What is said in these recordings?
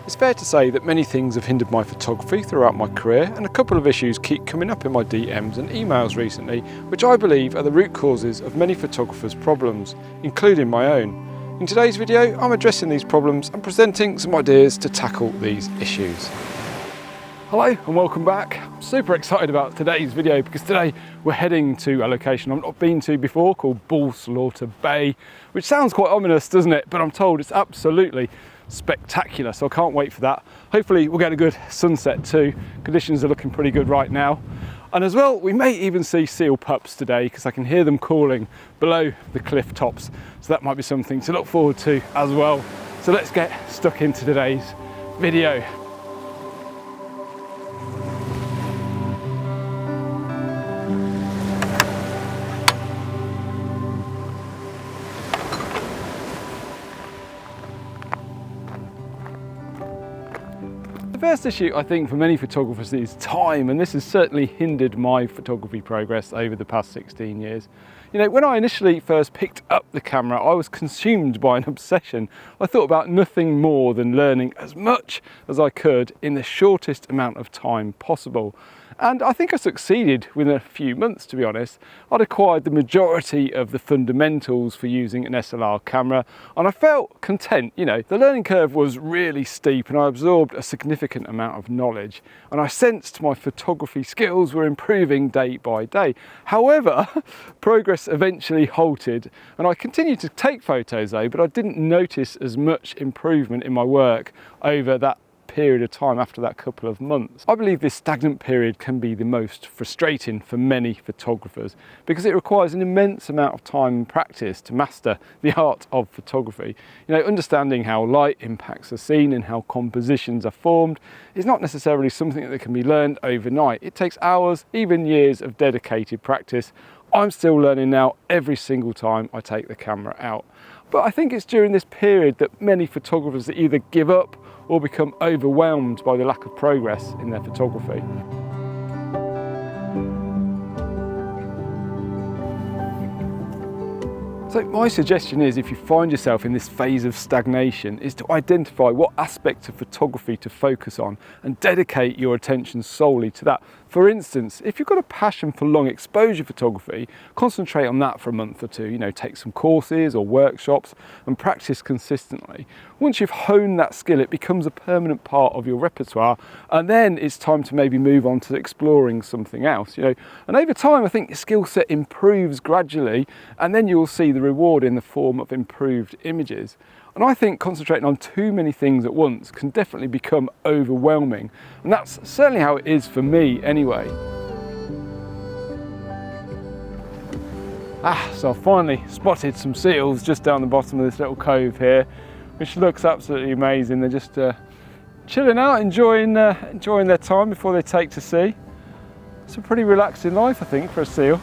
It's fair to say that many things have hindered my photography throughout my career, and a couple of issues keep coming up in my DMs and emails recently, which I believe are the root causes of many photographers' problems, including my own. In today's video, I'm addressing these problems and presenting some ideas to tackle these issues. Hello and welcome back. I'm super excited about today's video because today we're heading to a location I've not been to before called Bullslaughter Bay, which sounds quite ominous, doesn't it? But I'm told it's absolutely spectacular, so I can't wait for that. Hopefully we'll get a good sunset too. Conditions are looking pretty good right now. And as well, we may even see seal pups today because I can hear them calling below the cliff tops. So that might be something to look forward to as well. So let's get stuck into today's video. The first issue I think for many photographers is time, and this has certainly hindered my photography progress over the past 16 years. You know, when I initially first picked up the camera, I was consumed by an obsession. I thought about nothing more than learning as much as I could in the shortest amount of time possible. And I think I succeeded within a few months, to be honest. I'd acquired the majority of the fundamentals for using an SLR camera, and I felt content. You know, the learning curve was really steep and I absorbed a significant amount of knowledge, and I sensed my photography skills were improving day by day. However, progress eventually halted, and I continued to take photos though, but I didn't notice as much improvement in my work over that period of time after that couple of months. I believe this stagnant period can be the most frustrating for many photographers because it requires an immense amount of time and practice to master the art of photography. You know, understanding how light impacts a scene and how compositions are formed is not necessarily something that can be learned overnight. It takes hours, even years of dedicated practice. I'm still learning now every single time I take the camera out. But I think it's during this period that many photographers either give up or become overwhelmed by the lack of progress in their photography. So my suggestion is, if you find yourself in this phase of stagnation, is to identify what aspects of photography to focus on and dedicate your attention solely to that. For instance, if you've got a passion for long exposure photography, concentrate on that for a month or two. You know, take some courses or workshops and practice consistently. Once you've honed that skill, it becomes a permanent part of your repertoire, and then it's time to maybe move on to exploring something else. You know, and over time, I think your skill set improves gradually, and then you'll see the reward in the form of improved images. And I think concentrating on too many things at once can definitely become overwhelming. And that's certainly how it is for me anyway. So I've finally spotted some seals just down the bottom of this little cove here, which looks absolutely amazing. They're just chilling out, enjoying their time before they take to sea. It's a pretty relaxing life, I think, for a seal.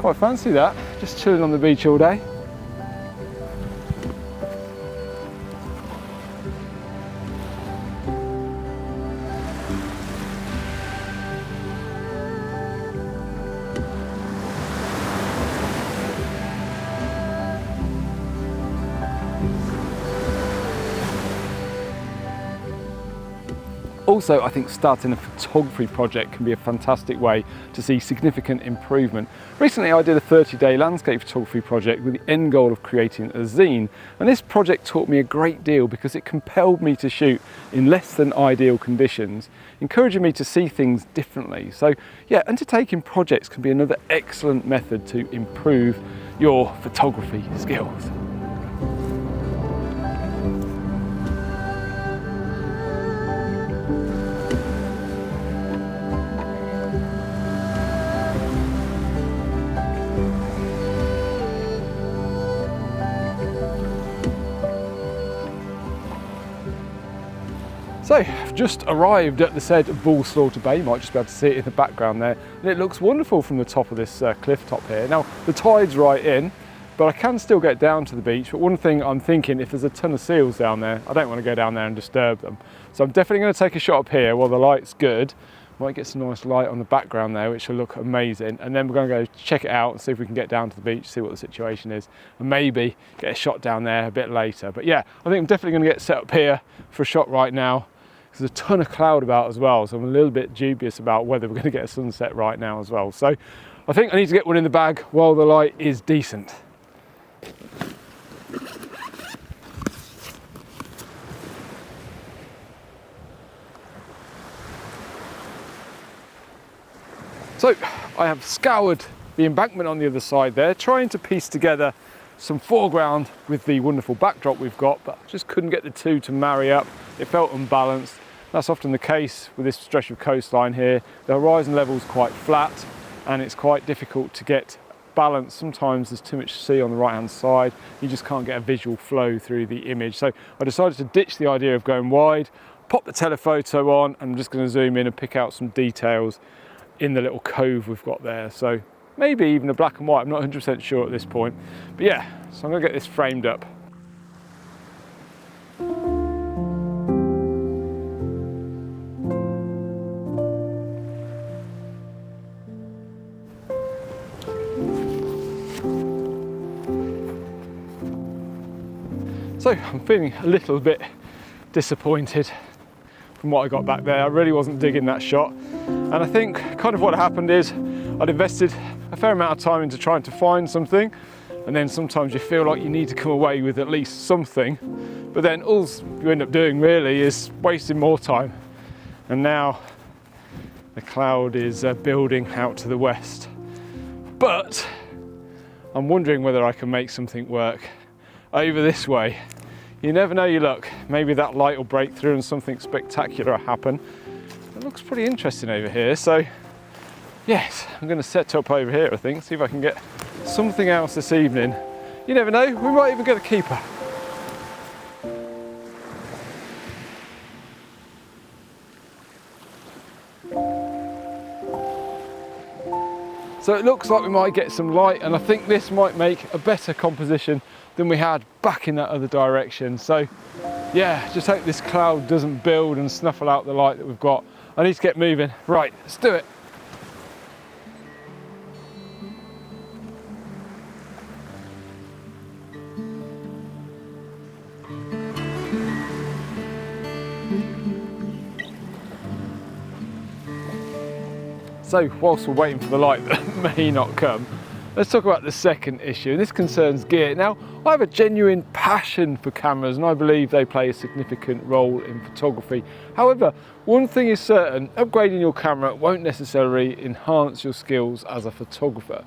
Quite fancy that, just chilling on the beach all day. Also, I think starting a photography project can be a fantastic way to see significant improvement. Recently, I did a 30-day landscape photography project with the end goal of creating a zine. And this project taught me a great deal because it compelled me to shoot in less than ideal conditions, encouraging me to see things differently. So yeah, undertaking projects can be another excellent method to improve your photography skills. So I've just arrived at the said Bullslaughter Bay. You might just be able to see it in the background there, and it looks wonderful from the top of this cliff top here. Now the tide's right in, but I can still get down to the beach. But one thing I'm thinking, if there's a ton of seals down there, I don't want to go down there and disturb them. So I'm definitely going to take a shot up here while the light's good. Might get some nice light on the background there, which will look amazing. And then we're going to go check it out and see if we can get down to the beach, see what the situation is, and maybe get a shot down there a bit later. But yeah, I think I'm definitely going to get set up here for a shot right now. There's a ton of cloud about as well, so I'm a little bit dubious about whether we're going to get a sunset right now as well. So I think I need to get one in the bag while the light is decent. So I have scoured the embankment on the other side there, trying to piece together some foreground with the wonderful backdrop we've got, but just couldn't get the two to marry up. It felt unbalanced. That's often the case with this stretch of coastline here. The horizon level is quite flat and it's quite difficult to get balance. Sometimes there's too much sea on the right hand side. You just can't get a visual flow through the image. So I decided to ditch the idea of going wide, pop the telephoto on, and I'm just going to zoom in and pick out some details in the little cove we've got there. So maybe even a black and white, I'm not 100% sure at this point. But yeah, so I'm gonna get this framed up. So I'm feeling a little bit disappointed from what I got back there. I really wasn't digging that shot. And I think kind of what happened is I'd invested a fair amount of time into trying to find something, and then sometimes you feel like you need to come away with at least something, but then all you end up doing really is wasting more time. And now the cloud is building out to the west. But I'm wondering whether I can make something work over this way. You never know your luck. Maybe that light will break through and something spectacular will happen. It looks pretty interesting over here. So yes, I'm going to set up over here, I think, see if I can get something else this evening. You never know, we might even get a keeper. So it looks like we might get some light, and I think this might make a better composition than we had back in that other direction. So yeah, just hope this cloud doesn't build and snuffle out the light that we've got. I need to get moving. Right, let's do it. So whilst we're waiting for the light that may not come, let's talk about the second issue, and this concerns gear. Now, I have a genuine passion for cameras and I believe they play a significant role in photography. However, one thing is certain, upgrading your camera won't necessarily enhance your skills as a photographer.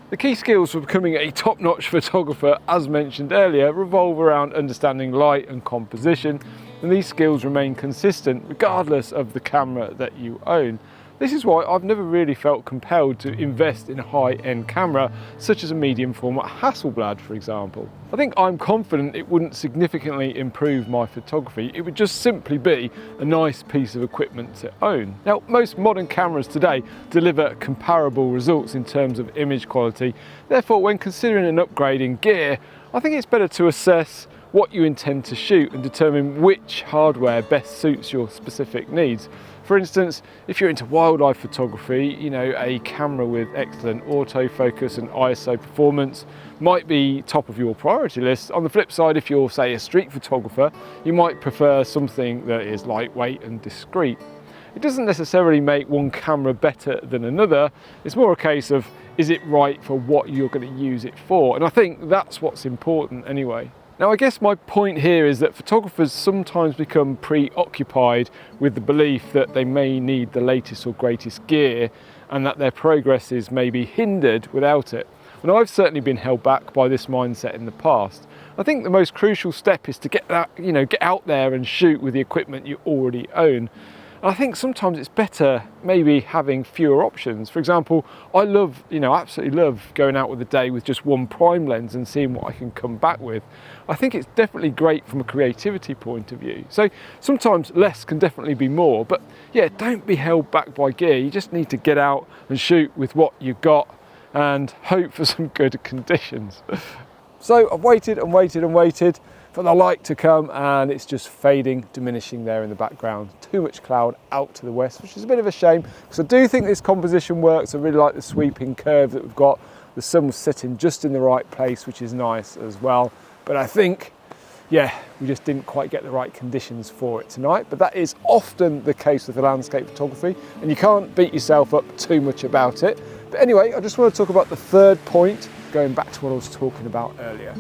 The key skills for becoming a top-notch photographer, as mentioned earlier, revolve around understanding light and composition, and these skills remain consistent regardless of the camera that you own. This is why I've never really felt compelled to invest in a high-end camera, such as a medium format Hasselblad, for example. I think I'm confident it wouldn't significantly improve my photography. It would just simply be a nice piece of equipment to own. Now, most modern cameras today deliver comparable results in terms of image quality. Therefore, when considering an upgrade in gear, I think it's better to assess what you intend to shoot and determine which hardware best suits your specific needs. For instance, if you're into wildlife photography, you know, a camera with excellent autofocus and ISO performance might be top of your priority list. On the flip side, if you're, say, a street photographer, you might prefer something that is lightweight and discreet. It doesn't necessarily make one camera better than another. It's more a case of, is it right for what you're going to use it for? And I think that's what's important anyway. Now, I guess my point here is that photographers sometimes become preoccupied with the belief that they may need the latest or greatest gear and that their progress is maybe hindered without it. And I've certainly been held back by this mindset in the past. I think the most crucial step is to get out there and shoot with the equipment you already own. And I think sometimes it's better maybe having fewer options. For example, I absolutely love going out with a day with just one prime lens and seeing what I can come back with. I think it's definitely great from a creativity point of view. So sometimes less can definitely be more, but yeah, don't be held back by gear. You just need to get out and shoot with what you've got and hope for some good conditions. So I've waited and waited and waited for the light to come, and it's just fading, diminishing there in the background. Too much cloud out to the west, which is a bit of a shame, because I do think this composition works. I really like the sweeping curve that we've got. The sun was sitting just in the right place, which is nice as well. But I think, yeah, we just didn't quite get the right conditions for it tonight. But that is often the case with the landscape photography, and you can't beat yourself up too much about it. But anyway, I just want to talk about the third point, going back to what I was talking about earlier.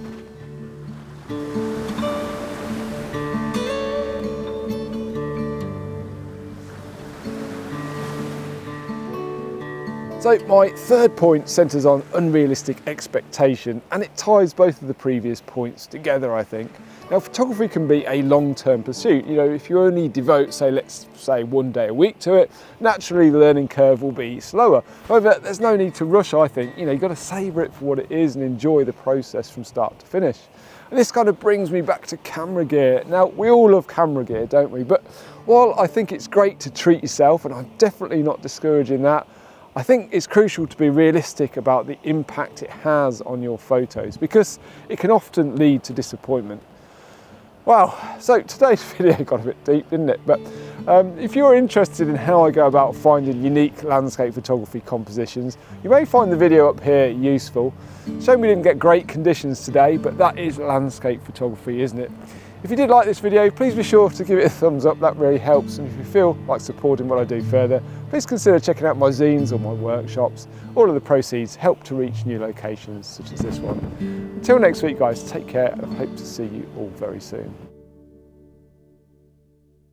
So my third point centres on unrealistic expectation, and it ties both of the previous points together, I think. Now, photography can be a long-term pursuit. You know, if you only devote, say, let's say 1 day a week to it, naturally the learning curve will be slower. However, there's no need to rush, I think. You know, you've got to savour it for what it is and enjoy the process from start to finish. And this kind of brings me back to camera gear. Now, we all love camera gear, don't we? But while I think it's great to treat yourself, and I'm definitely not discouraging that, I think it's crucial to be realistic about the impact it has on your photos, because it can often lead to disappointment. Wow, so today's video got a bit deep, didn't it? But if you're interested in how I go about finding unique landscape photography compositions, you may find the video up here useful. Shame we didn't get great conditions today, but that is landscape photography, isn't it? If you did like this video, please be sure to give it a thumbs up, that really helps. And if you feel like supporting what I do further, please consider checking out my zines or my workshops. All of the proceeds help to reach new locations such as this one. Until next week guys, take care, and I hope to see you all very soon.